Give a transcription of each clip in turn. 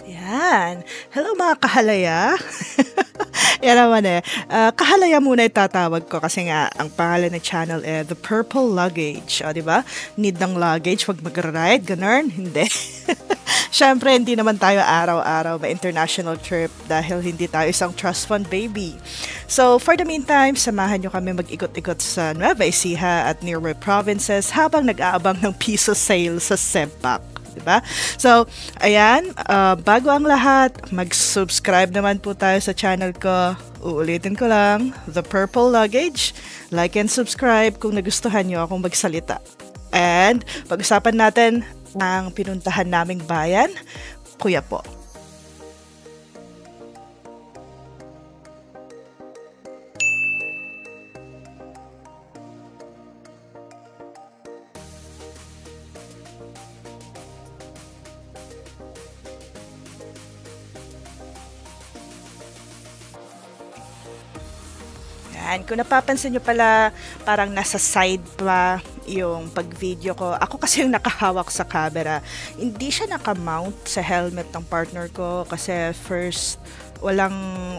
Yan. Hello mga kahalaya. Yan naman eh. Kahalaya muna itatawag ko kasi nga ang pangalan ng channel The Purple Luggage. O, di ba? Need ng luggage wag mag-ride, ganun? Hindi. Siyempre, hindi naman tayo araw-araw ma-international trip dahil hindi tayo isang trust fund baby. So, for the meantime, samahan nyo kami mag-ikot-ikot sa Nueva Ecija at nearby provinces habang nag-aabang ng piso sale sa Sempak. Diba? So, ayan, bago ang lahat, mag-subscribe naman po tayo sa channel ko. Uulitin ko lang, The Purple Luggage. Like and subscribe kung nagustuhan nyo akong magsalita. And, pag-usapan natin ang pinuntahan naming bayan, Quiapo. Yan. Kung napapansin nyo pala, parang nasa side pa yung pag-video ko. Ako kasi yung nakahawak sa camera. Hindi siya nakamount sa helmet ng partner ko kasi first, walang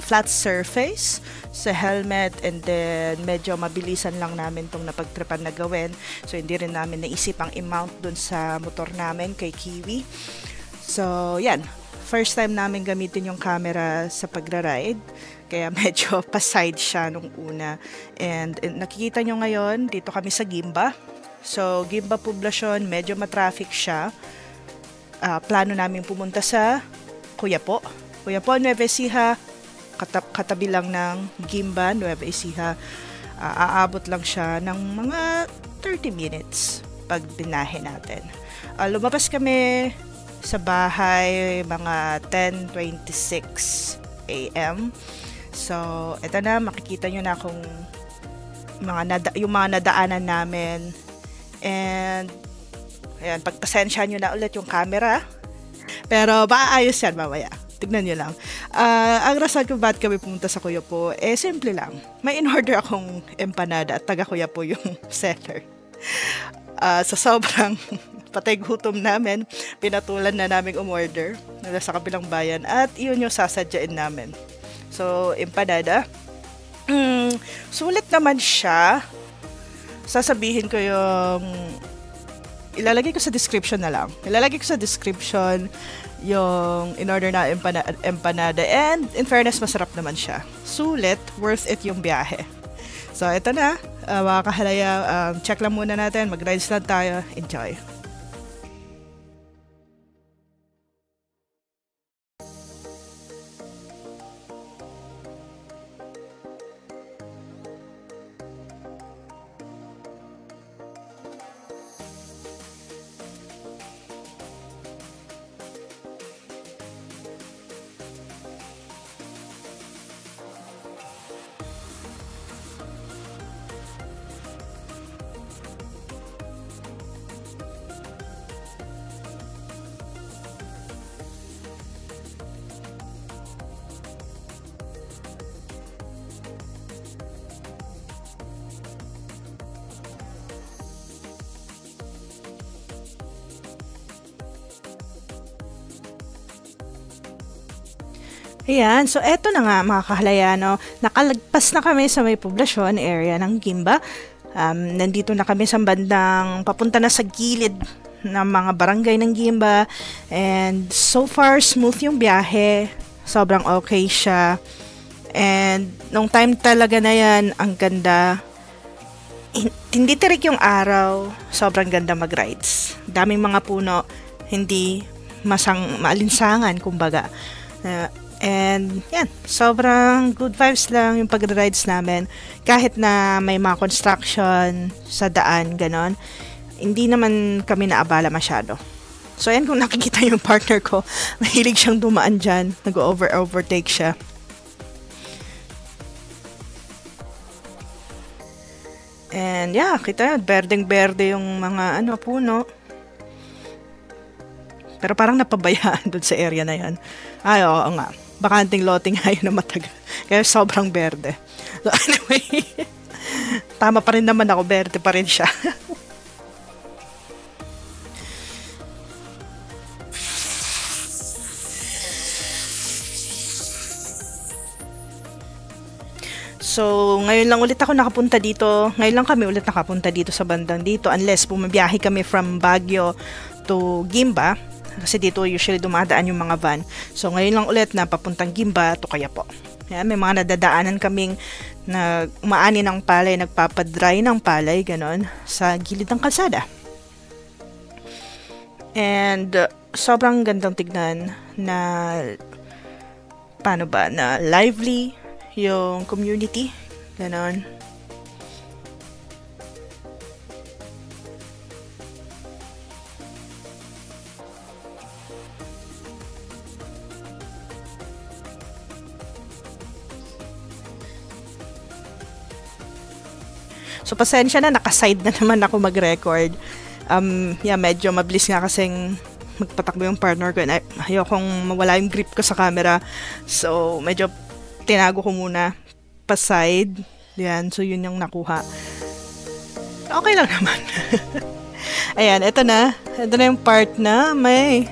flat surface sa helmet and then medyo mabilisan lang namin tong napagtripan na gawin. So, hindi rin namin naisip ang i-mount dun sa motor namin kay Kiwi. So, yan. First time namin gamitin yung camera sa pagra-ride. Kaya medyo pa-side siya nung una. And nakikita nyo ngayon, dito kami sa Gimba. So, Gimba Poblacion, medyo matraffic siya. Plano namin pumunta sa Quiapo. Quiapo, Nueva Ecija. Katabi lang ng Gimba, Nueva Ecija. Aabot lang siya ng mga 30 minutes pag binahe natin. Lumabas kami sa bahay mga 10:26 a.m. So, eto na, makikita nyo na kung yung mga nadaanan namin. And, ayan, pagpasensya nyo na ulit yung camera. Pero, maayos yan mamaya. Tignan nyo lang. Ang rason kung bakit kami pumunta sa Quiapo, simple lang. May in-order akong empanada at taga Quiapo yung seller. Sa sobrang patay gutom namin, pinatulan na naming umorder nila sa kabilang bayan at yun yung sasadyain namin. So, empanada. Sulit naman siya. Sasabihin ko ilalagay ko sa description na lang. Ilalagay ko sa description yung in-order na empanada and in fairness, masarap naman siya. Sulit, worth it yung biyahe. So, ito na. Mga kahalaya, check lang muna natin. Mag-rides lang tayo. Enjoy. Ayan, so eto na nga mga kahalaya, no? Nakalagpas na kami sa may poblasyon area ng Gimba. Nandito na kami sa bandang papunta na sa gilid ng mga barangay ng Gimba. And so far, smooth yung biyahe. Sobrang okay siya. And nung time talaga na yan, ang ganda. Hindi tirik yung araw. Sobrang ganda mag-rides. Daming mga puno. Hindi maalinsangan, kumbaga. And yan, sobrang good vibes lang yung pag-rides namin. Kahit na may mga construction sa daan, ganon, hindi naman kami naabala masyado. So yan, kung nakikita yung partner ko, mahilig siyang dumaan dyan. Nag-overtake siya. And yeah, kita yun, berdeng-berde yung mga puno. Pero parang napabayaan dun sa area na yan. Ay, oo nga. Bakanting loting ngayon na matagal. Kaya sobrang berde. So anyway, tama pa rin naman ako. Berde pa rin siya. So, ngayon lang ulit ako nakapunta dito. Ngayon lang kami ulit nakapunta dito sa bandang dito. Unless bumabiyahe kami from Baguio to Gimba. Kasi dito usually dumadaan yung mga van. So, ngayon lang ulit na papuntang Gimba to Coyapó. Yan, may mga nadadaanan kaming na umaani ng palay, nagpapadry ng palay, ganon, sa gilid ng kalsada. And sobrang gandang tignan na paano ba, na lively yung community, ganon. So, pasensya na, nakaside na naman ako mag-record. Yeah, medyo mabilis nga kasing magpatakbo yung partner ko. And ayokong mawala yung grip ko sa camera. So, medyo tinago ko muna pa-side. Yan, so yun yung nakuha. Okay lang naman. Ayan, ito na. Ito na yung part na may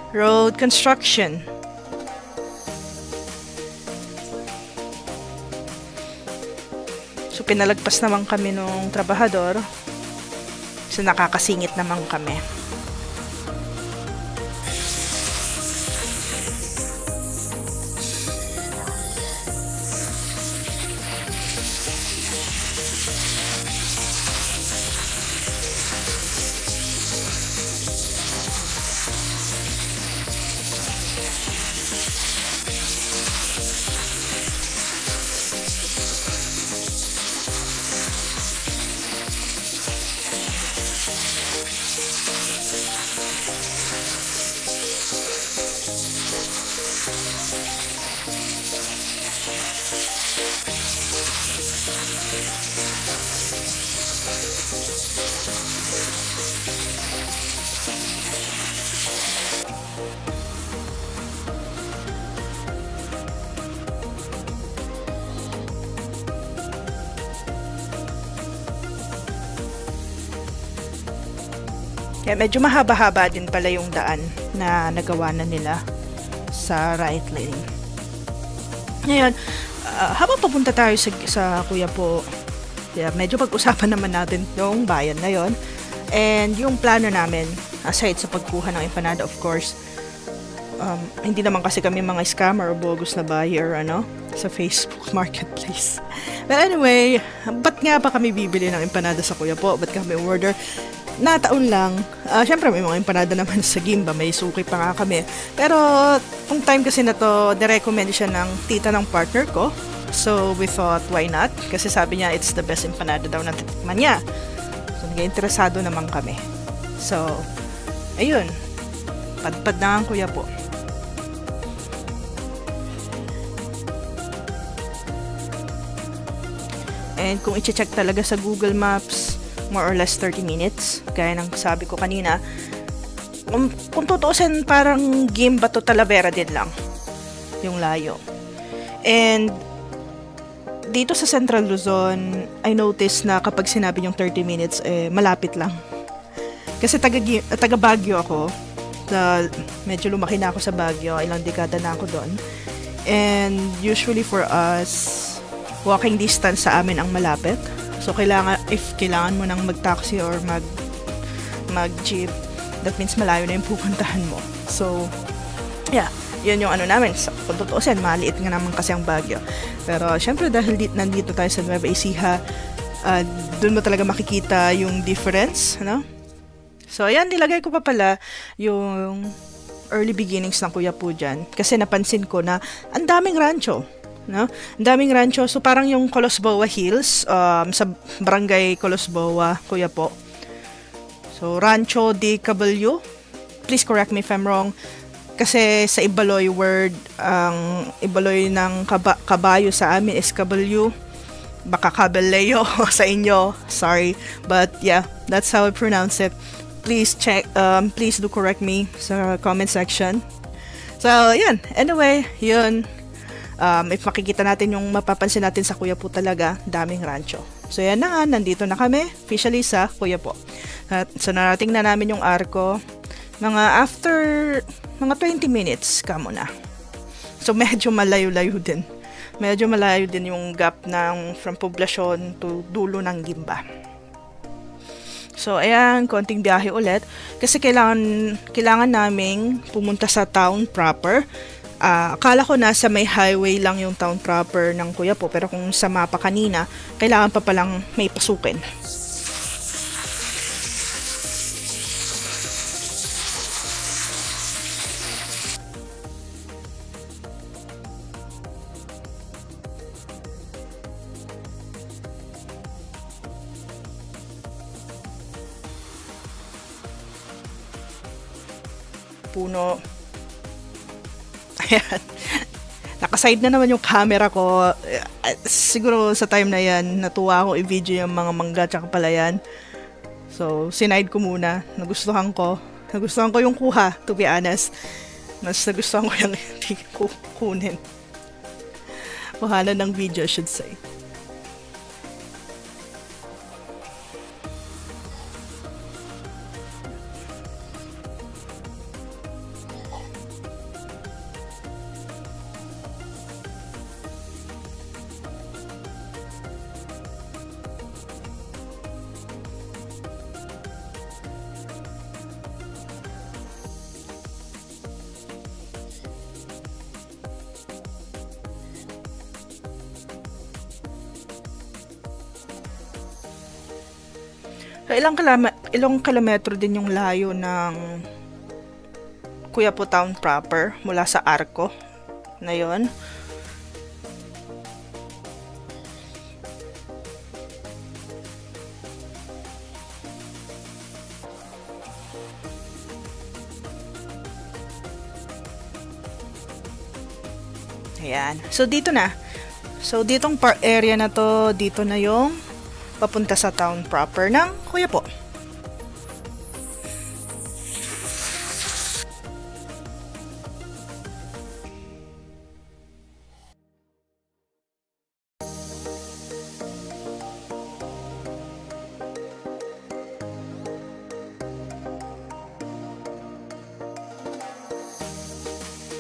road construction. So, pinalagpas naman kami nung trabahador. So, nakakasingit naman kami. Kaya medyo mahaba-haba din pala yung daan na nagawa na nila sa right lane. Ngayon, habang papunta tayo sa Coyapó, medyo pag-usapan naman natin yung bayan na yon. And yung plano namin, aside sa pagkuha ng empanada, of course, hindi naman kasi kami mga scammer o bogus na buyer sa Facebook Marketplace. But anyway, ba't nga ba kami bibili ng empanada sa Coyapó? Ba't kami order? Nataon lang. Syempre may mga empanada naman sa Gimba, may suki pa nga kami. Pero kung time kasi na to, nirecommend siya ng tita ng partner ko. So we thought, why not? Kasi sabi niya, it's the best empanada daw na titikman niya. So nag-interesado naman kami. So, ayun. Padpad na ang Coyapó. And kung i-check talaga sa Google Maps, more or less 30 minutes. Gaya ng sabi ko kanina, kung tutuusin, parang Gimba to Talavera din lang yung layo. And dito sa Central Luzon, I noticed na kapag sinabi yung 30 minutes, malapit lang. Kasi taga Baguio ako. Medyo lumaki na ako sa Baguio. Ilang dekada na ako doon. And usually for us, walking distance sa amin ang malapit. So, if kailangan mo nang mag-taxi or mag-jeep, that means malayo na yung pupuntahan mo. So, yeah, yun yung namin. So, kung tutuusin, maliit nga naman kasi ang Baguio. Pero, syempre, dahil nandito tayo sa Nueva Ecija, dun mo talaga makikita yung difference, So, ayan, nilagay ko pa pala yung early beginnings ng Coyapó dyan. Kasi napansin ko na ang daming rancho. Ang daming rancho. So, parang yung Colosboa Hills, sa barangay Colosboa, Coyapó. So, Rancho de Caballo. Please correct me if I'm wrong. Kasi sa Ibaloy word, ang Ibaloy ng kabayo sa amin is Caballo. Baka Caballeo sa inyo. Sorry. But yeah, that's how I pronounce it. Please please do correct me sa comment section. So, yan. Anyway, yun. If makikita natin yung mapapansin natin sa Coyapó talaga, daming rancho. So yan na nga, nandito na kami officially sa Coyapó. So narating na namin yung Arco. After mga 20 minutes kamo na. So medyo malayo-layo din. Medyo malayo din yung gap ng from poblasyon to dulo ng Gimba. So, ayan, konting biyahe ulit. Kasi kailangan naming pumunta sa town proper. Akala ko nasa may highway lang yung town proper ng Quiapo. Pero kung sa mapa kanina, kailangan pa palang may pasukin. Puno. Ayan. Nakaside na naman yung camera ko. Siguro sa time na yan, natuwa akong i-video yung mga mangga tsaka palayan. So, sinide ko muna. Nagustuhan ko yung kuha, to be honest. Mas nagustuhan ko yung hindi kunin. Kuhanan ng video, I should say. So, ilang kilometro din yung layo ng Quiapo Town proper mula sa Arco na yon. Ayan. So, dito na. So, ditong area na to, dito na yung papunta sa town proper ng Quiapo.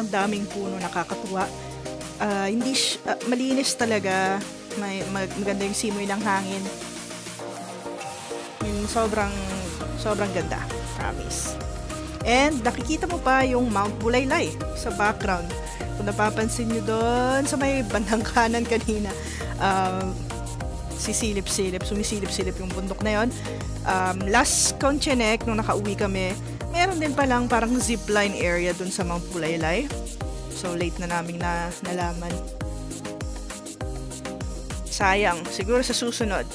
Ang daming puno, nakakatuwa. Malinis talaga. Maganda yung simoy ng hangin. Sobrang ganda, promise. And nakikita mo pa yung Mount Bulaylay sa background. Kung napapansin nyo doon sa may bandang kanan kanina, sumisilip-silip yung bundok na yon. Last Conchenek, nung nakauwi kami, meron din palang parang zipline area doon sa Mount Bulaylay. So late na namin nalaman. Sayang, siguro sa susunod.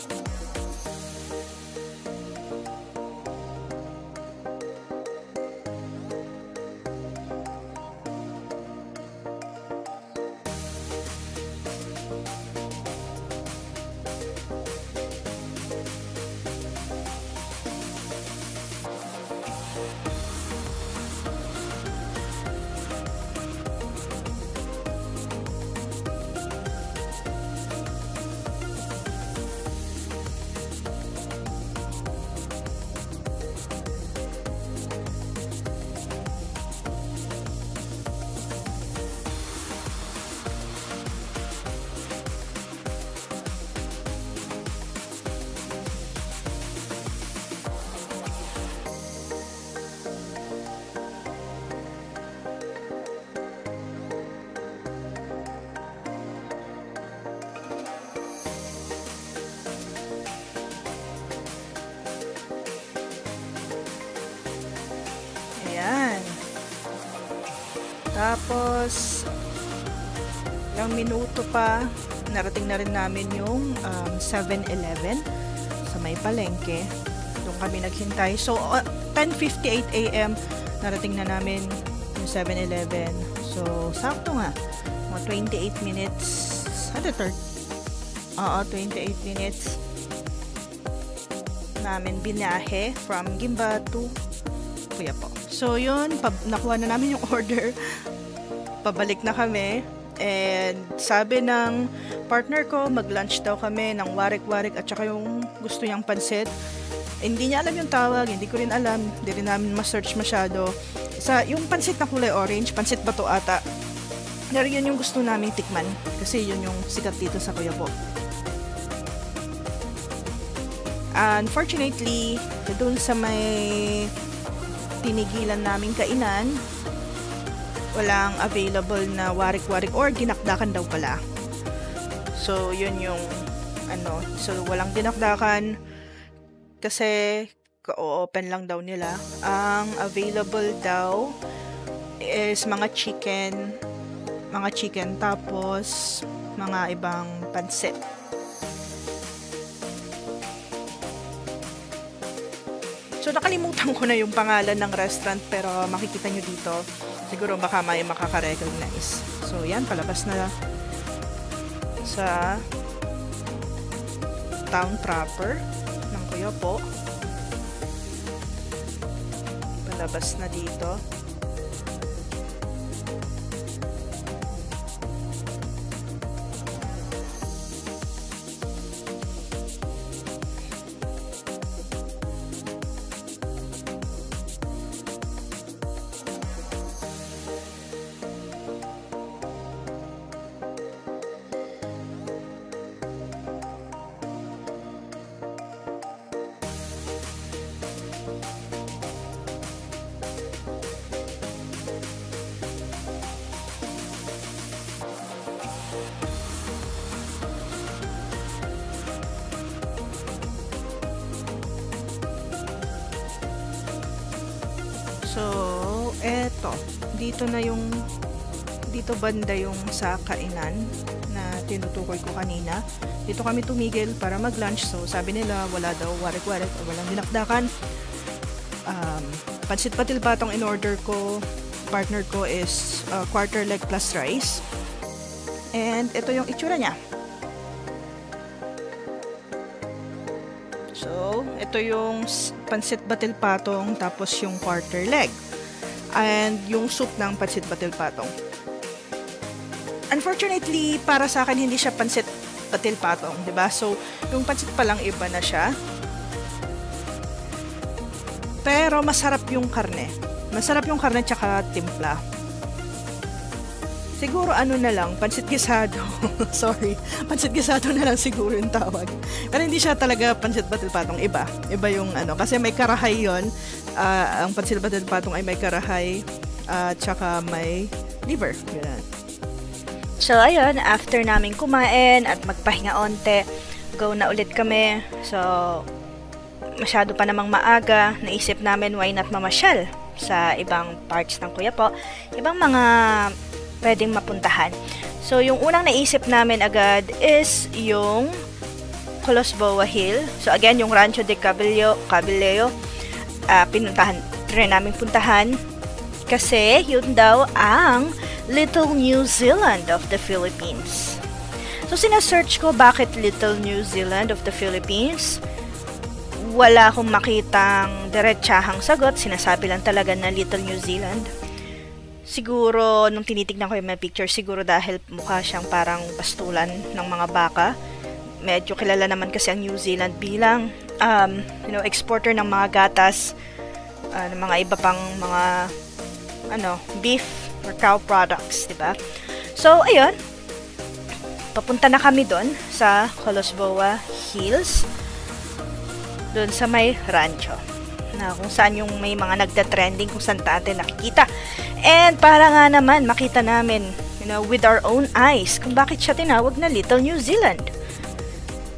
Tapos, ilang minuto pa, narating na rin namin yung 7-Eleven sa may palengke. Doon kami naghintay. So, 10:58 a.m. narating na namin yung 7-Eleven. So, sakto nga. Mga 28 minutes. 28 minutes namin binahe from Gimba to Quiapo. So, yun. Nakuha na namin yung order. Pabalik na kami. And sabi ng partner ko, mag-lunch daw kami ng warik-warik at saka yung gusto niyang pansit. Hindi niya alam yung tawag, hindi ko rin alam. Hindi rin namin ma-search masyado. Yung pansit na kulay orange, pansit ba to ata? Pero yun yung gusto naming tikman kasi yun yung sikat dito sa Quiapo. Unfortunately, doon sa may tinigilan naming kainan, walang available na warik-warik or dinakdakan daw pala. So, yun yung so walang dinakdakan kasi ka-open lang daw nila. Ang available daw is mga chicken tapos mga ibang pansit. So nakalimutan ko na yung pangalan ng restaurant pero makikita nyo dito. Siguro baka may makaka-recognize. So yan, palabas na sa town proper ng Quiapo. Palabas na dito. So, eto. Dito banda yung sa kainan na tinutukoy ko kanina. Dito kami tumigil para mag-lunch. So, sabi nila, wala daw warik-warik o walang dinakdakan. Pansit patil patong in order ko. Partner ko is quarter leg plus rice. And ito yung itsura niya. So, ito yung pansit batil patong tapos yung quarter leg. And yung soup ng pansit batil patong. Unfortunately, para sa akin hindi siya pansit batil patong, 'di ba? So, yung pansit pa lang iba na siya. Pero masarap yung karne. Masarap yung karne tsaka timpla. Siguro na lang, pansit gisado. Sorry, pansit gisado na lang siguro yung tawag. Pero hindi siya talaga pansit batil patong, iba. Iba yung kasi may karahay yon. Ang pansit batil patong ay may karahay tsaka may liver. Ganun. So, ayun, after namin kumain at magpahinga onte, go na ulit kami. So, masyado pa namang maaga, naisip namin why not mamasyal sa ibang parts ng Quiapo, ibang mga pwedeng mapuntahan. So, yung unang naisip namin agad is yung Colosboa Hill. So, again, yung Rancho de Cabello, pinuntahan rin namin puntahan kasi yun daw ang Little New Zealand of the Philippines. So, sinasearch ko bakit Little New Zealand of the Philippines. Wala akong makitang diretsahang sagot. Sinasabi lang talaga na Little New Zealand. Siguro, nung tinitignan ko yung mga picture, siguro dahil mukha siyang parang pastulan ng mga baka. Medyo kilala naman kasi ang New Zealand bilang exporter ng mga gatas, ng mga iba pang mga beef or cow products, diba? So, ayun. Papunta na kami doon sa Colosboa Hills. Doon sa may rancho. Na kung saan yung may mga nagda-trending, kung saan natin nakikita. And para nga naman makita namin, with our own eyes, kung bakit siya tinawag na Little New Zealand.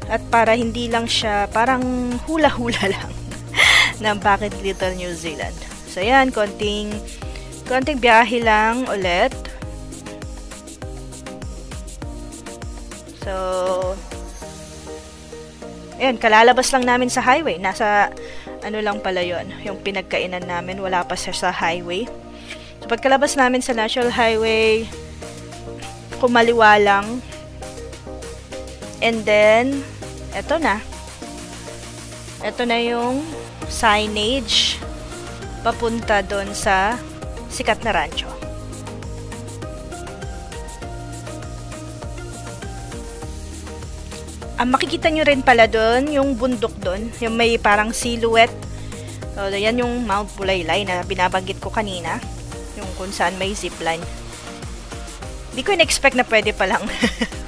At para hindi lang siya parang hula-hula lang na bakit Little New Zealand. So yan, konting biyahe lang ulit. So, ayan, kalalabas lang namin sa highway. Nasa, lang pala yun, yung pinagkainan namin, wala pa siya sa highway. So, pagkalabas namin sa National Highway, kumaliwa lang. And then, eto na. Eto na yung signage papunta doon sa sikat na rancho. Makikita nyo rin pala doon, yung bundok doon, yung may parang silhouette. So, yan yung Mount Bulaylay na binabanggit ko kanina. Yung kung saan may zipline. Hindi ko in-expect na pwede palang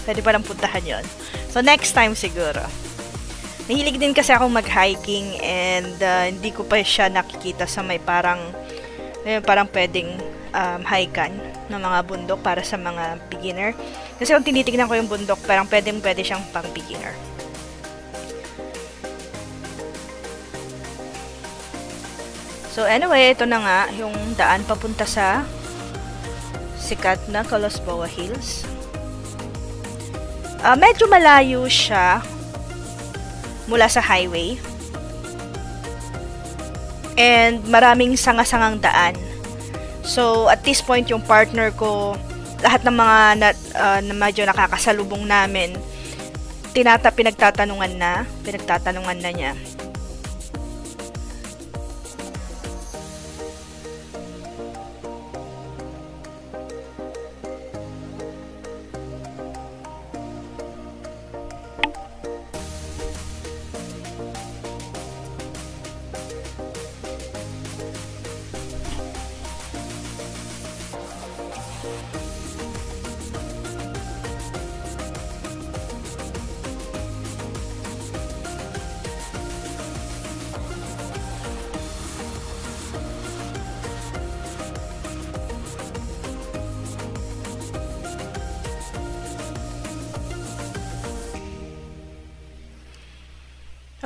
pwede palang puntahan yon. So next time siguro. Mahilig din kasi akong mag-hiking and hindi ko pa siya nakikita sa may parang pwedeng hikan ng mga bundok para sa mga beginner. Kasi kung tinitignan ko yung bundok, parang pwede siyang pang beginner. So anyway, ito na nga yung daan papunta sa sikat na Colosboa Hills. Medyo malayo siya mula sa highway. And maraming sanga-sangang daan. So at this point yung partner ko, lahat ng mga na medyo nakakasalubong namin, pinagtatanungan na niya.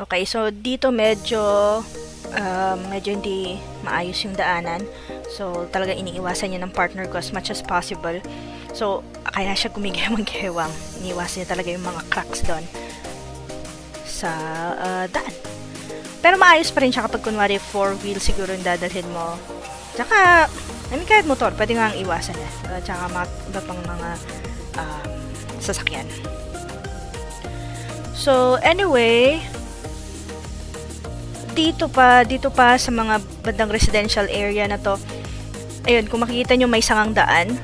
Okay, so dito medyo hindi maayos yung daanan. So talaga iniiwasan niya ng partner ko as much as possible. So kaya siya gumigewang-gewang. Iniiwasan niya talaga yung mga cracks doon sa daan. Pero maayos pa rin siya kapag kunwari 4-wheel siguro yung dadalhin mo. Tsaka, kahit motor, pwede nga ang iwasan niya. Tsaka iba pang mga sasakyan. So anyway, dito pa sa mga bandang residential area na to, ayun, kung makikita nyo may sangang daan.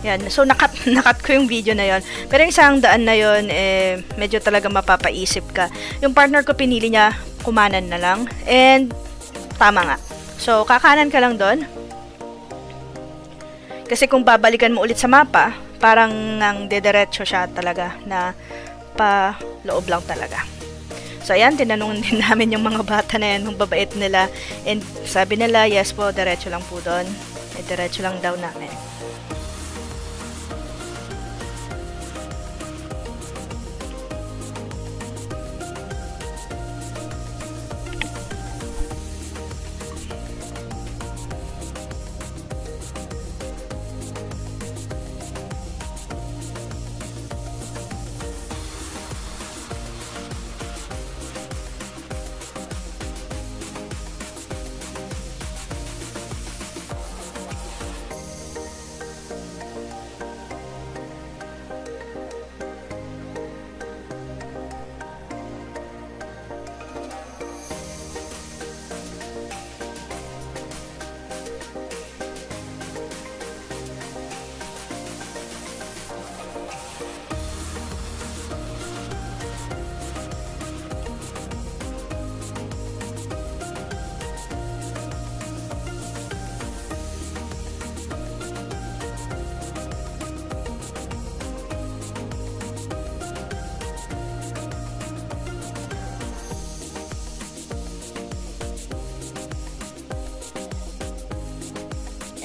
Yan, so nakat ko yung video na yon. Pero yung sangang daan na yon, medyo talaga mapapaisip ka. Yung partner ko, pinili niya kumanan na lang, and tama nga. So kakanan ka lang doon. Kasi kung babalikan mo ulit sa mapa, parang ang dederecho siya talaga, na pa loob lang talaga. So, ayan, tinanong din namin yung mga bata na yan, yung babait nila. And sabi nila, yes po, diretso lang po doon. Diretso lang daw namin.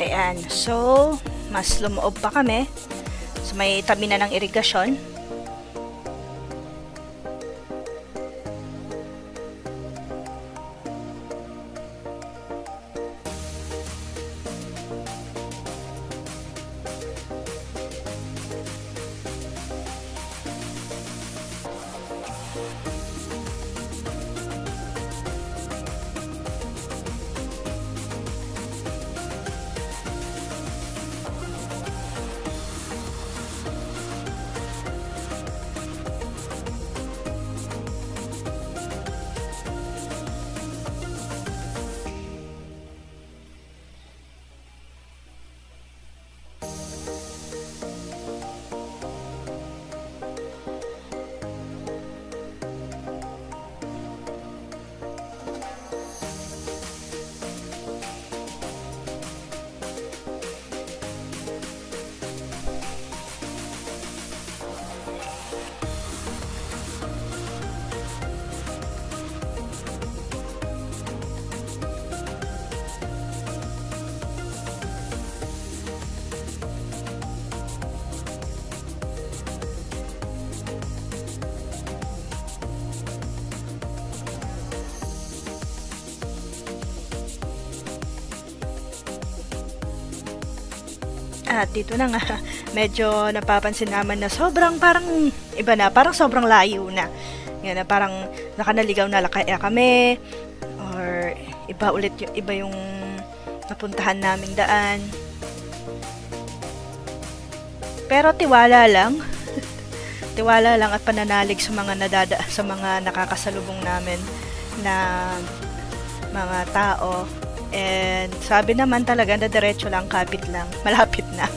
Ayan, so mas lumoob pa kami. So may tabi na ng irigasyon. At dito na nga, medyo napapansin naman na sobrang parang iba na, parang sobrang layo na. Yan na parang nakanaligaw na kaya kami or iba yung napuntahan naming daan. Pero tiwala lang. Tiwala lang at pananalig sa mga nakakasalubong namin na mga tao. And sabi naman talaga na diretso lang, kapit lang, malapit na.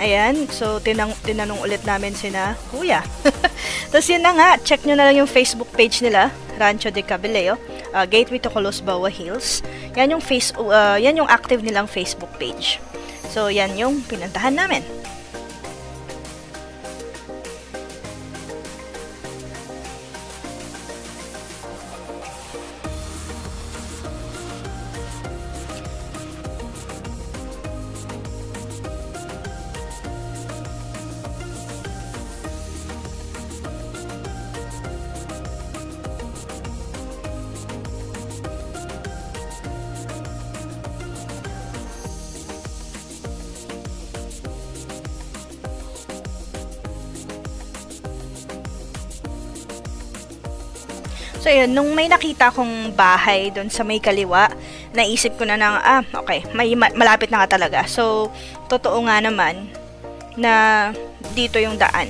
Ayan, so tinanong ulit namin sina Kuya. Tapos yun na nga, check nyo na lang yung Facebook page nila, Rancho de Cabeleo, Gateway to Colosbawa Hills. Yan yung active nilang Facebook page. So yan yung pinuntahan namin. So yun, nung may nakita kong bahay doon sa may kaliwa, naisip ko na okay, malapit na nga talaga. So, totoo nga naman na dito yung daan.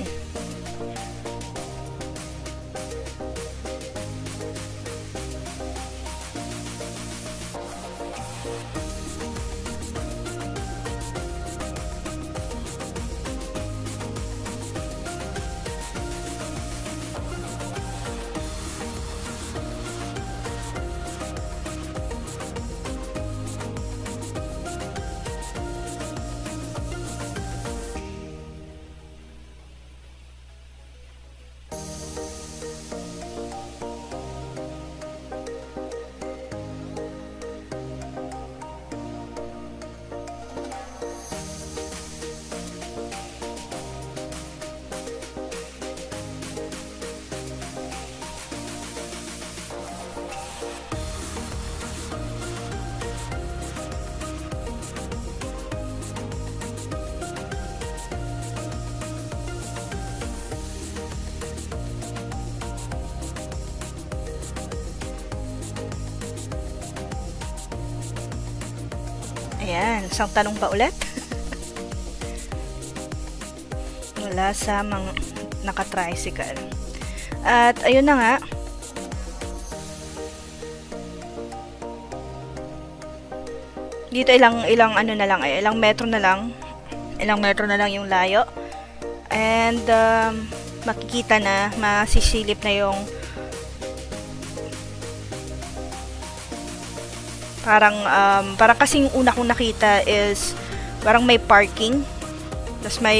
Ayan, isang tanong pa ulit. Wala sa mga naka-tricycle. At ayun na nga. Dito ilang metro na lang. Ilang metro na lang yung layo. And makikita na, masisilip na yung parang kasing una kong nakita is parang may parking, tapos may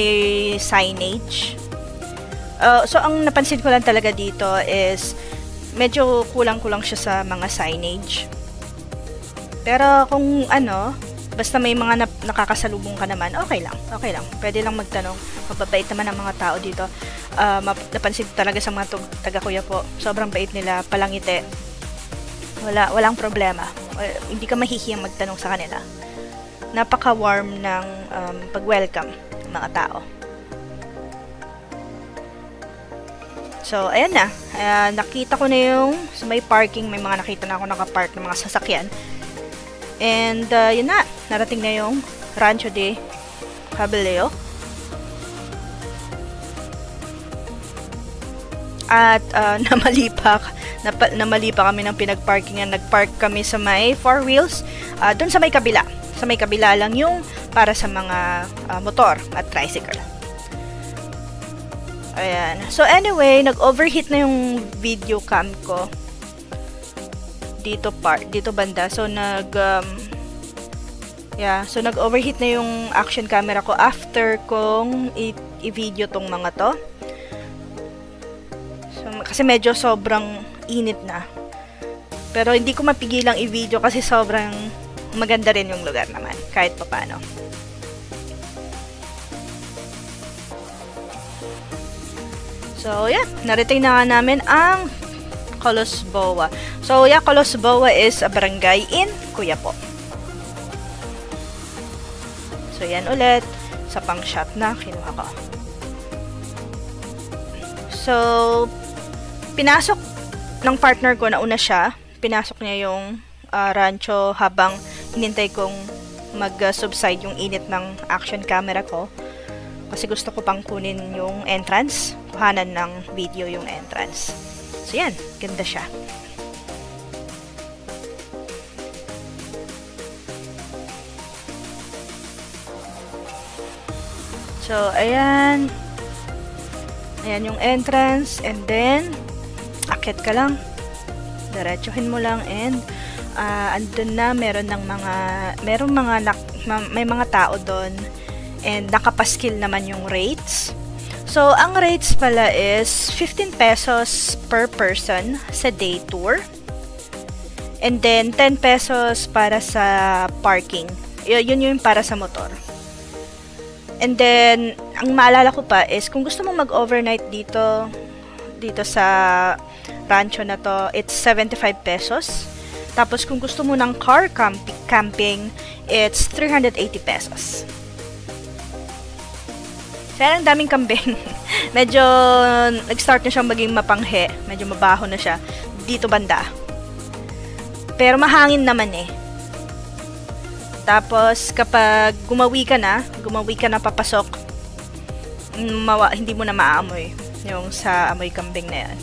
signage. So ang napansin ko lang talaga dito is medyo kulang-kulang siya sa mga signage. Pero kung basta may mga nakakasalubong ka naman, okay lang. Pwede lang magtanong. Mababait naman ang mga tao dito. Napansin ko talaga sa mga taga-kuya po, sobrang bait nila, palangiti. Walang problema. Hindi ka mahihiyang magtanong sa kanila. Napaka-warm ng pag-welcome ng mga tao. So, ayan na. Nakita ko na yung sa may parking, may mga nakita na ako nakapark ng mga sasakyan. And, yun na. Narating na yung Rancho de Cabeleo. At namali pa kami ng pinagparkingan. Nagpark kami sa may four wheels. Doon sa may kabila. Sa may kabila lang yung para sa mga motor at tricycle. Ayan. So anyway, nag-overheat na yung video cam ko. Dito banda. So nag-overheat na yung action camera ko after kong i-video tong mga to. Kasi medyo sobrang init na. Pero hindi ko mapigilang i-video kasi sobrang maganda rin yung lugar naman, kahit papaano. So, yeah, narating na nga namin ang Colosboa. So, yeah, Colosboa is a barangay in Quiapo. So, yan ulit. Sa pang shot na kinuha ko. So, pinasok ng partner ko, nauna siya. Pinasok niya yung rancho habang hinintay kong mag-subside yung init ng action camera ko. Kasi gusto ko pang kunin yung entrance. Kuhanan ng video yung entrance. So, yan. Ganda siya. So, ayan. Ayan yung entrance. And then, akit ka lang. Diretsuhin mo lang. And, andun na, may mga tao doon. And, nakapaskil naman yung rates. So, ang rates pala is 15 pesos per person sa day tour. And then, 10 pesos para sa parking. Yun yung para sa motor. And then, ang maalala ko pa is, kung gusto mong mag-overnight dito sa rancho na to, it's 75 pesos. Tapos, kung gusto mo ng car camping, it's 380 pesos. Kaya ang daming kambing. Medyo nag-start na siyang maging mapanghe. Medyo mabaho na siya. Dito banda. Pero mahangin naman eh. Tapos kapag gumawi ka na papasok, hindi mo na maamoy yung sa amoy kambing na yan.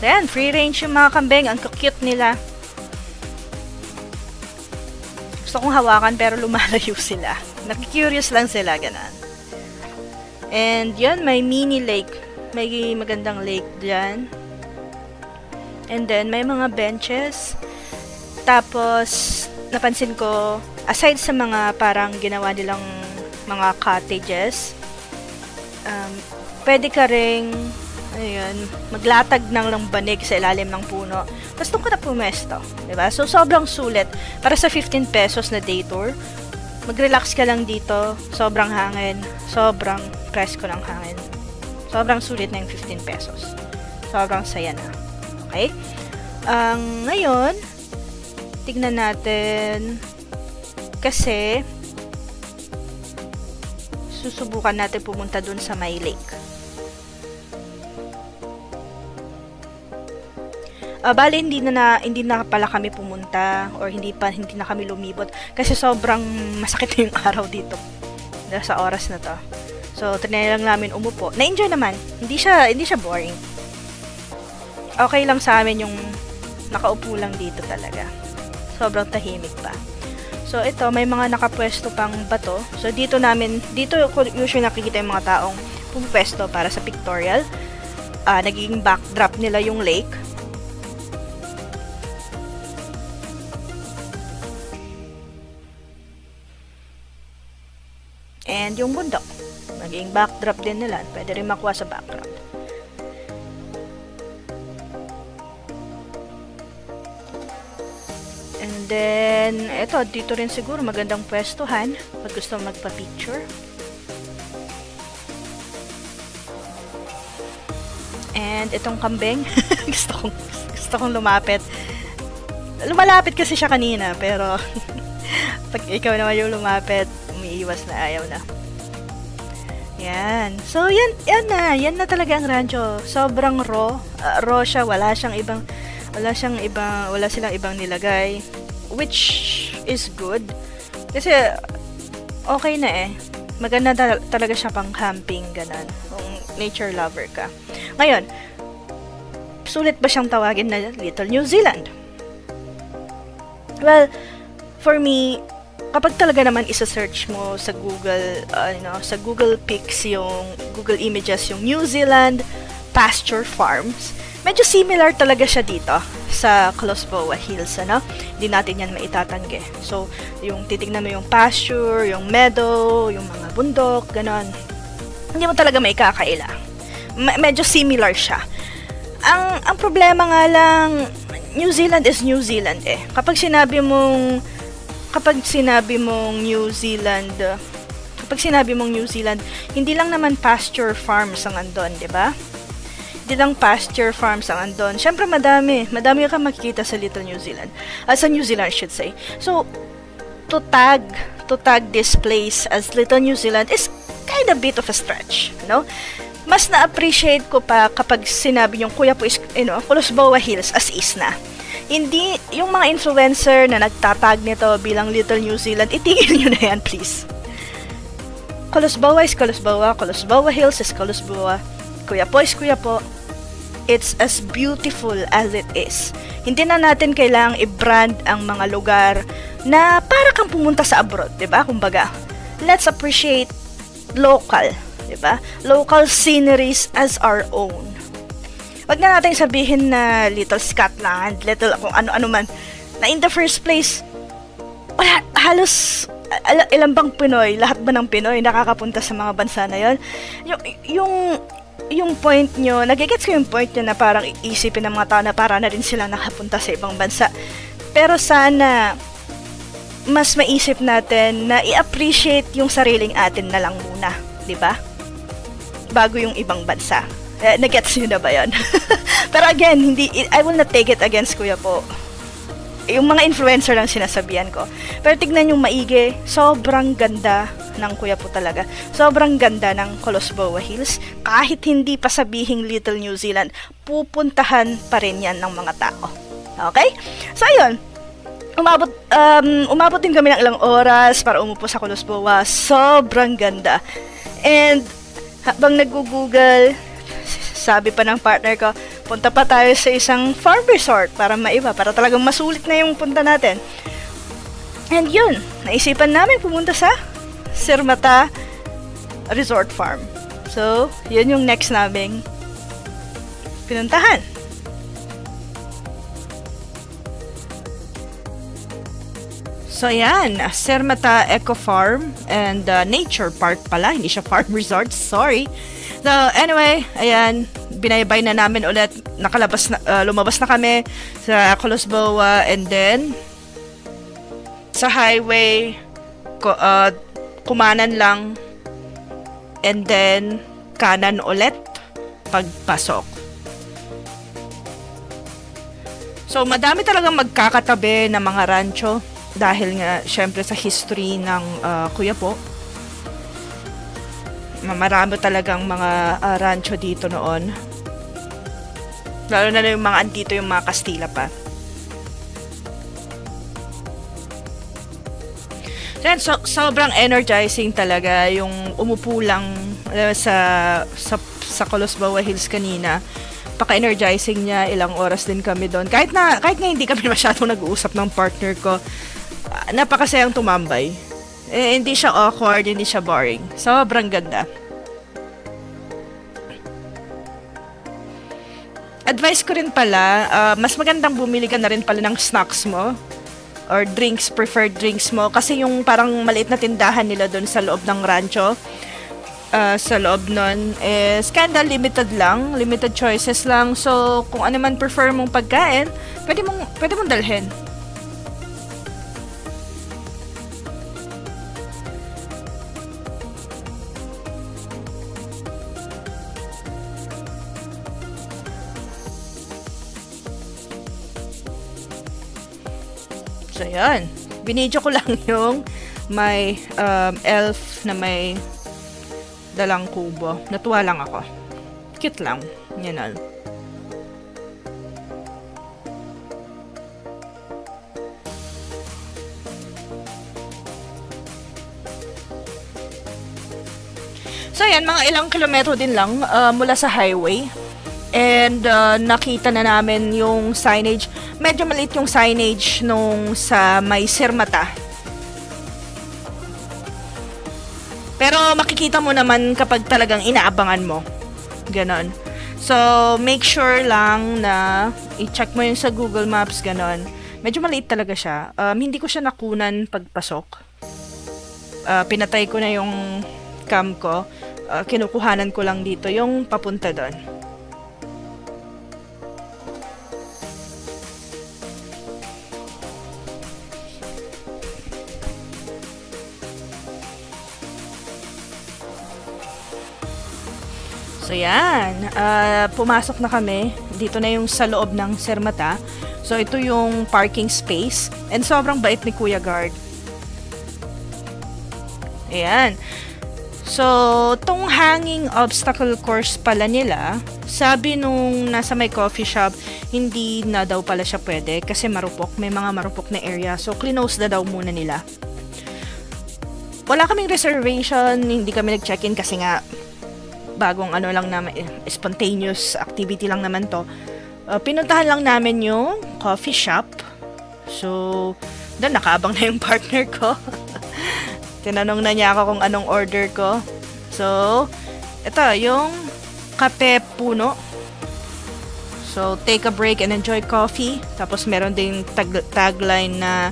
Ayan, free range yung mga kambing. Ang cute nila. Gusto kong hawakan pero lumalayo sila. Nakikurious lang sila, ganun. And yun, may mini lake. May magandang lake dyan. And then, may mga benches. Tapos, napansin ko, aside sa mga parang ginawa nilang mga cottages, pwede ka ring, ayun, maglatag ng banig sa ilalim ng puno. Tapos doon ka na pumesto. Diba? So, sobrang sulit. Para sa 15 pesos na day tour, mag-relax ka lang dito. Sobrang hangin. Sobrang presko ng hangin. Sobrang sulit na yung 15 pesos. Sobrang saya na. Okay? Ngayon, tignan natin. Kasi, susubukan natin pumunta dun sa may lake. Bali, hindi na pala kami pumunta or hindi na kami lumibot kasi sobrang masakit na yung araw dito sa oras na to. So, tinry lang namin umupo. Na-enjoy naman. Hindi siya boring. Okay lang sa amin yung nakaupo lang dito talaga. Sobrang tahimik pa. So, ito, may mga nakapwesto pang bato. So, dito usually nakikita yung mga taong pupwesto para sa pictorial. Nagiging backdrop nila yung lake. And yung bundok. Naging backdrop din nila. Pwede rin makuha sa background. And then, eto, dito rin siguro magandang pwestuhan pag gusto magpa-picture. And itong kambing, gusto kong lumapit. Lumalapit kasi siya kanina, pero pag ikaw naman yung lumapit, umiiwas na, ayaw na. Yan. So, yan na talaga ang rancho. Sobrang raw siya, wala silang ibang nilagay, which is good. Kasi, okay na eh. Maganda talaga siya pang camping, ganun. Kung nature lover ka. Ngayon, sulit ba siyang tawagin na Little New Zealand? Well, for me, kapag talaga naman isa-search mo sa Google, sa Google Pics, yung Google Images, yung New Zealand pasture farms, medyo similar talaga siya dito sa Colosboa Hills, Hindi natin yan maitatanggi. So, yung titignan mo yung pasture, yung meadow, yung mga bundok, ganon. Hindi mo talaga maikakaila. Medyo similar siya. Ang problema nga lang, New Zealand is New Zealand eh. Kapag sinabi mong New Zealand, hindi lang naman pasture farms ang andon, 'di ba? Hindi lang pasture farms ang andon. Syempre madami kang makikita sa Little New Zealand. Sa New Zealand, I should say. So to tag this place as Little New Zealand is kind of bit of a stretch, no? Mas na-appreciate ko pa kapag sinabi yung Kuya po is, Colosboa Hills as is na. Hindi, yung mga influencer na nagtatag nito bilang Little New Zealand, itigil nyo na yan, please. Colosboa is Colosboa, Colosboa Hills is Colosboa, Kuya po is Kuya po. It's as beautiful as it is. Hindi na natin kailangang i-brand ang mga lugar na para kang pumunta sa abroad, 'di ba? Kumbaga, let's appreciate local, 'di ba? Local sceneries as our own. Wag na natin sabihin na Little Scotland, little kung ano-ano man, na in the first place, wala, halos ilang bang Pinoy, lahat ba ng Pinoy nakakapunta sa mga bansa na yon? Yung point nyo, nagigets ko yung point nyo na parang iisipin ng mga tao na para na rin sila nakapunta sa ibang bansa. Pero sana, mas maisip natin na i-appreciate yung sariling atin na lang muna, di ba? Bago yung ibang bansa. Nagets nyo na ba yun? Pero again, I will not take it against Kuya po. Yung mga influencer lang sinasabihan ko. Pero tignan yung maigi, sobrang ganda ng Kuya po talaga. Sobrang ganda ng Colosboa Hills. Kahit hindi pa sabihing Little New Zealand, pupuntahan pa rin yan ng mga tao. Okay? So, ayun. Umabot din kami ng ilang oras para umupo sa Colosboa. Sobrang ganda. And, habang nag-google, sabi pa ng partner ko, punta pa tayo sa isang farm resort para maiba, para talagang masulit na yung punta natin. And yun, naisipan namin pumunta sa Sirmata Resort Farm. So, yun yung next naming pinuntahan. So, yan, Sirmata Eco Farm and Nature Park pala, hindi siya farm resort, sorry. So, anyway, ayan, binaybay na namin ulit, lumabas na kami sa Colosboa, and then sa highway, kumanan lang, and then kanan ulit pagpasok. So, madami talagang magkakatabi na mga rancho dahil nga, syempre, sa history ng Kuya po. Marami talagang mga rancho dito noon. Lalo na yung mga andito, yung mga Kastila pa. Then, sobrang energizing talaga yung umupo lang sa Colosboa Hills kanina. Paka-energizing niya, ilang oras din kami doon. Kahit nga hindi kami masyadong nag-uusap ng partner ko, napakasayang tumambay. Hindi siya awkward, hindi siya boring. Sobrang ganda. Advice ko rin pala, mas magandang bumili ka na rin pala ng snacks mo or drinks, preferred drinks mo, kasi yung parang maliit na tindahan nila doon sa loob ng rancho, sa loob nun is kinda limited lang, limited choices lang. So, kung ano man prefer mong pagkain, pwede mong dalhin. So, yan. Binidyo ko lang yung may elf na may dalang kubo. Natuwa lang ako. Cute lang. Yan. So, yan. Mga ilang kilometro din lang mula sa highway. And nakita na namin yung signage. Medyo maliit yung signage nung sa may Sirmata. Pero makikita mo naman kapag talagang inaabangan mo. Ganon. So, make sure lang na i-check mo yun sa Google Maps, ganon. Medyo maliit talaga siya. Hindi ko siya nakunan pagpasok. Pinatay ko na yung cam ko. Kinukuhanan ko lang dito yung papunta doon. So yan, pumasok na kami. Dito na yung sa loob ng Sermata. So ito yung parking space. And sobrang bait ni Kuya Guard. Ayan. So, tong hanging obstacle course pala nila, sabi nung nasa may coffee shop, hindi na daw pala siya pwede kasi marupok. May mga marupok na area. So, clinose na daw muna nila. Wala kaming reservation, hindi kami nag-check-in kasi nga bagong ano lang naman, spontaneous activity lang naman to. Pinuntahan lang namin yung coffee shop. So, doon nakaabang na yung partner ko. Tinanong na niya ako kung anong order ko. So, ito, yung kape puno. So, take a break and enjoy coffee. Tapos, meron ding tagline na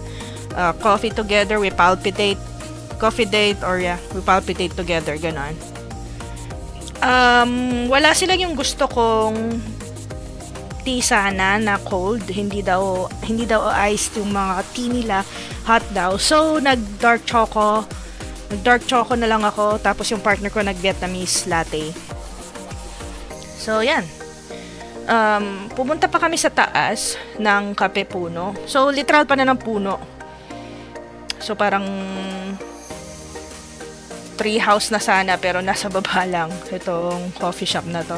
coffee together, we palpitate. Coffee date, or yeah, we palpitate together, ganon. Wala silang yung gusto kong tea sana na cold. Hindi daw iced yung mga tea nila. Hot daw. So, nag-dark choco na lang ako. Tapos yung partner ko nag-Vietnamese latte. So, yan. Pumunta pa kami sa taas ng Kape Puno. So, literal pa na ng puno. So, parang tree house na sana pero nasa baba lang itong coffee shop na to.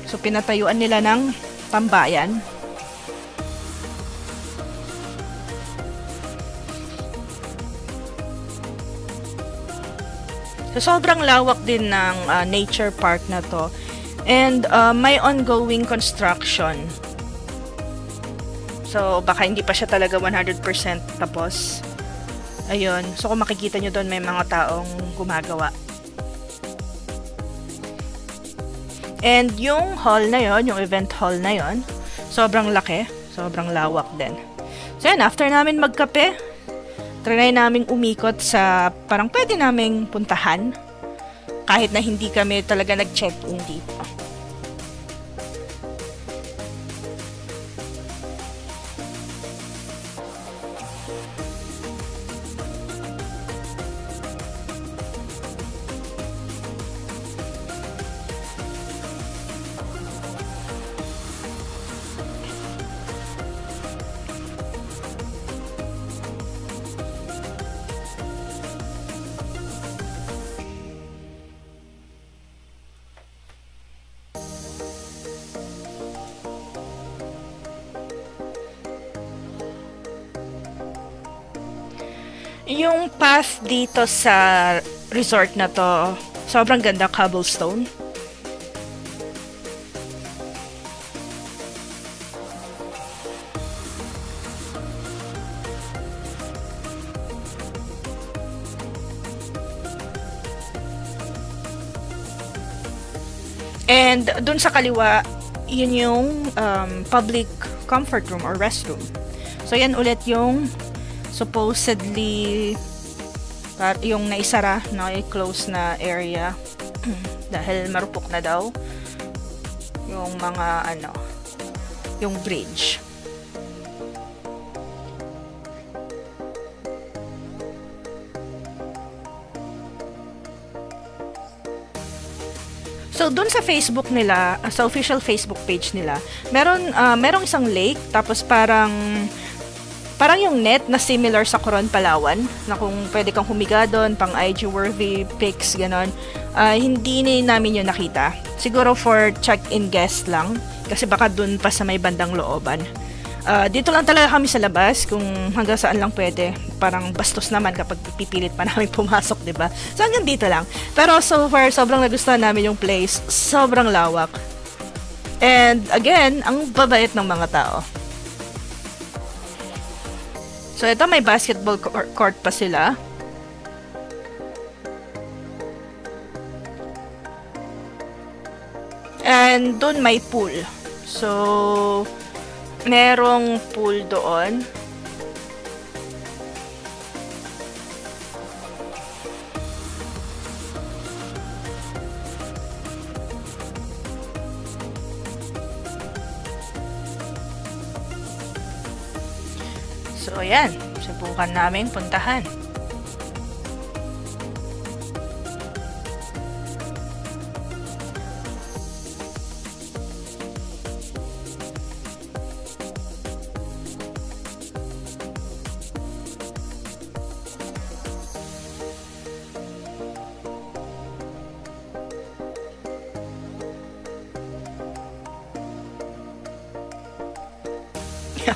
So, pinatayuan nila ng tambayan. So, sobrang lawak din ng nature park na to. And may ongoing construction. So, baka hindi pa siya talaga 100% tapos. Ayun. So, kung makikita nyo doon, may mga taong gumagawa. And yung hall na yon, yung event hall na yon, sobrang laki. Sobrang lawak din. So, yan. After namin magkape, try namin umikot sa parang pwede naming puntahan kahit na hindi kami talaga nag-check-in dito. Yung path dito sa resort na to, sobrang ganda, cobblestone. And dun sa kaliwa, yun yung public comfort room or restroom. So yan ulit yung supposedly yung naisara, i-close na area dahil marupok na daw yung mga yung bridge. So, dun sa Facebook nila, sa official Facebook page nila, merong isang lake, tapos parang yung net na similar sa Coron, Palawan, na kung pwede kang humiga doon, pang IG-worthy pics, ganon. Hindi namin yun nakita. Siguro for check-in guest lang, kasi baka doon pa sa may bandang looban. Dito lang talaga kami sa labas, kung hanggang saan lang pwede. Parang bastos naman kapag pipilit pa namin pumasok, diba? So, hanggang dito lang. Pero so far, sobrang nagustuhan namin yung place. Sobrang lawak. And again, ang babait ng mga tao. So, ito may basketball court pa sila. And doon may pool. So, merong pool doon. So, ayan. Subukan namin puntahan.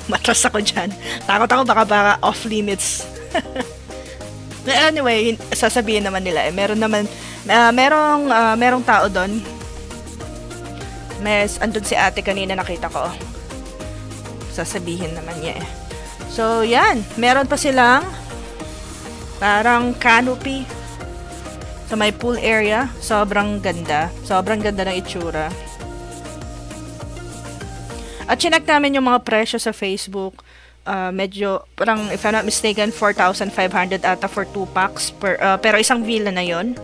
Matras ako dyan. Takot ako baka off limits. Anyway, sasabihin naman nila merong tao doon. Andun si ate kanina nakita ko. Sasabihin naman niya eh. So, yan. Meron pa silang parang canopy sa may pool area. Sobrang ganda. Sobrang ganda ng itsura. At chinek namin yung mga presyo sa Facebook. Medyo, parang if I'm not mistaken, 4,500 ata for 2 packs. Pero isang villa na yon.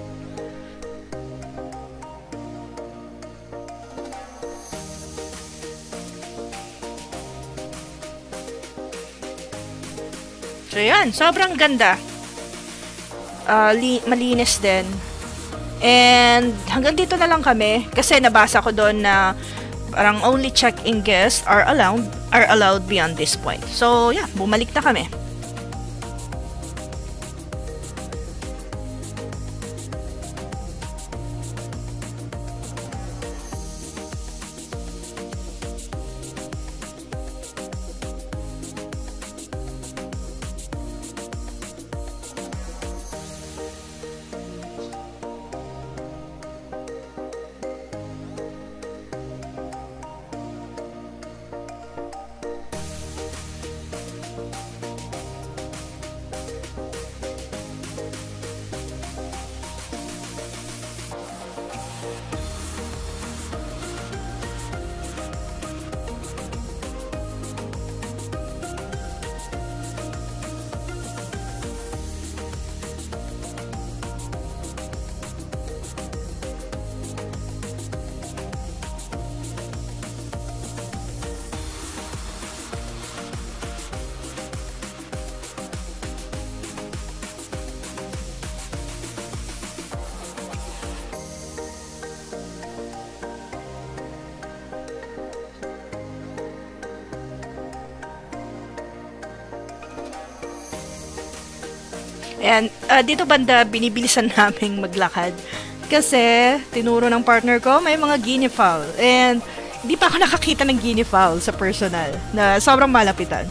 So, yan. Sobrang ganda. Malinis din. And hanggang dito na lang kami kasi nabasa ko doon na parang only check-in guests are allowed beyond this point. So, yeah, bumalik na kami. And dito banda, binibilisan naming maglakad. Kasi, tinuro ng partner ko, may mga guinea fowl. And, hindi pa ako nakakita ng guinea fowl sa personal, na sobrang malapitan.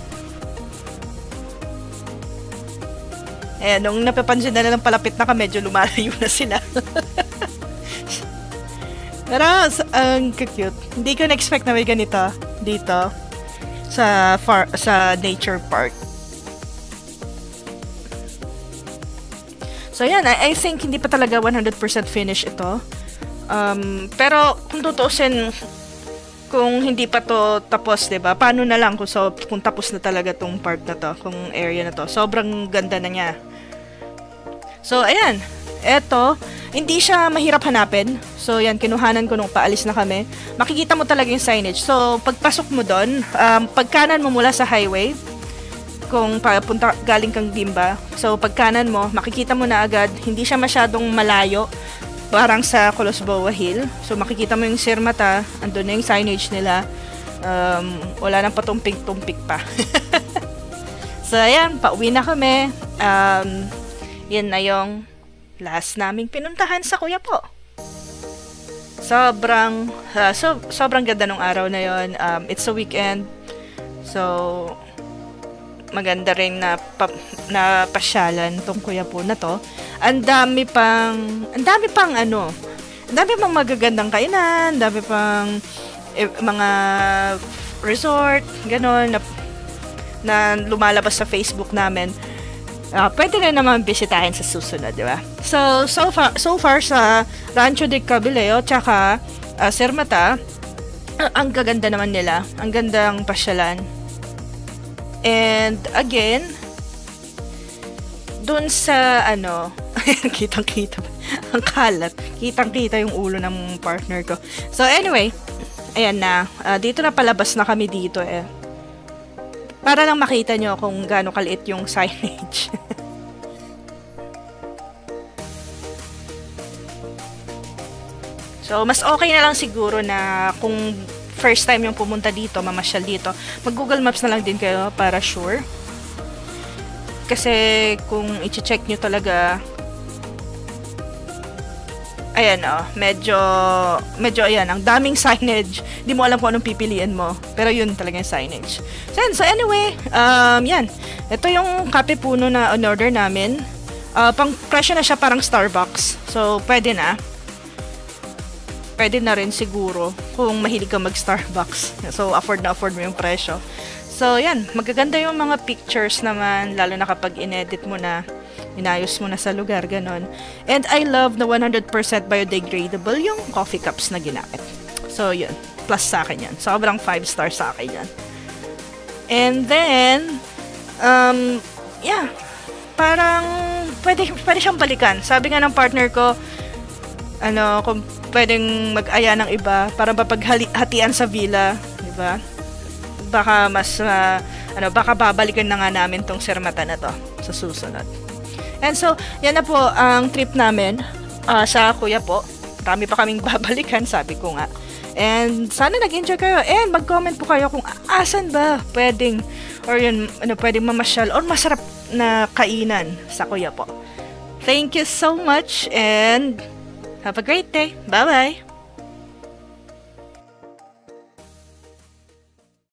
Eh, nung napapansin na lang palapit na ka, medyo lumalayo na sila. Pero, ang cute. Hindi ko na-expect na may ganito dito sa nature park. So, yan. I think hindi pa talaga 100% finish ito. Pero, kung tutuusin, kung hindi pa to tapos, diba? Paano na lang kung tapos na talaga tong park na to, kung area na to. Sobrang ganda na niya. So, ayan. Eto, hindi siya mahirap hanapin. So, yan, kinuhanan ko nung paalis na kami. Makikita mo talaga yung signage. So, pagpasok mo doon, pagkanan mo mula sa highway, kung papunta galing kang Dimba. So, pagkanan mo, makikita mo na agad, hindi siya masyadong malayo, parang sa Colosboa Hill. So, makikita mo yung Sirmata, andun na yung signage nila. Wala nang patumpik-tumpik pa. So, ayan, pauwi na kami. Yan na yung last naming pinuntahan sa Kuya Po. Sobrang ganda nung araw na yon. It's a weekend. So, maganda rin na pasyalan tong Kuya Po na to. Ang dami pang magagandang kainan, dami pang mga resort, ganon, na lumalabas sa Facebook namin. Pwede rin naman bisitahin sa susunod, di ba? So far sa Rancho de Cabeleo tsaka Sirmata, ang gaganda naman nila. Ang gandang pasyalan. And again, dun sa kitang-kita ang kalat. Kitang-kita yung ulo ng partner ko. So anyway, ayan na. Dito na palabas na kami dito eh. Para lang makita nyo kung gaano kaliit yung signage. So, mas okay na lang siguro na kung first time yung pumunta dito, mamasyal dito, mag-Google Maps na lang din kayo para sure. Kasi kung i-check nyo talaga, Ayan, medyo, ayan, ang daming signage. Hindi mo alam kung anong pipiliin mo. Pero yun talaga yung signage. So anyway, yan. Ito yung kape puno na on-order namin. Pang presyo na siya parang Starbucks. So, pwede na. Pwede na rin siguro kung mahilig ka mag-Starbucks. So, afford mo yung presyo. So, yan. Magaganda yung mga pictures naman, lalo na kapag inedit mo na, inayos mo na sa lugar, ganon. And I love the 100% biodegradable yung coffee cups na ginamit. So, yun. Plus sa akin yan. Sobrang 5 stars sa akin yan. And then, yeah. Parang, pwede siyang balikan. Sabi nga ng partner ko, kung pwedeng mag-aya ng iba para mapaghatian sa villa, di ba? Baka mas, baka babalikan na nga namin tong Sermata na to sa susunod. And so, yan na po ang trip namin sa Kuya po. Marami pa kaming babalikan, sabi ko nga. And sana nag-enjoy kayo. And mag-comment po kayo kung asan ba pwedeng mamasyal or masarap na kainan sa Kuya po. Thank you so much and have a great day. Bye-bye!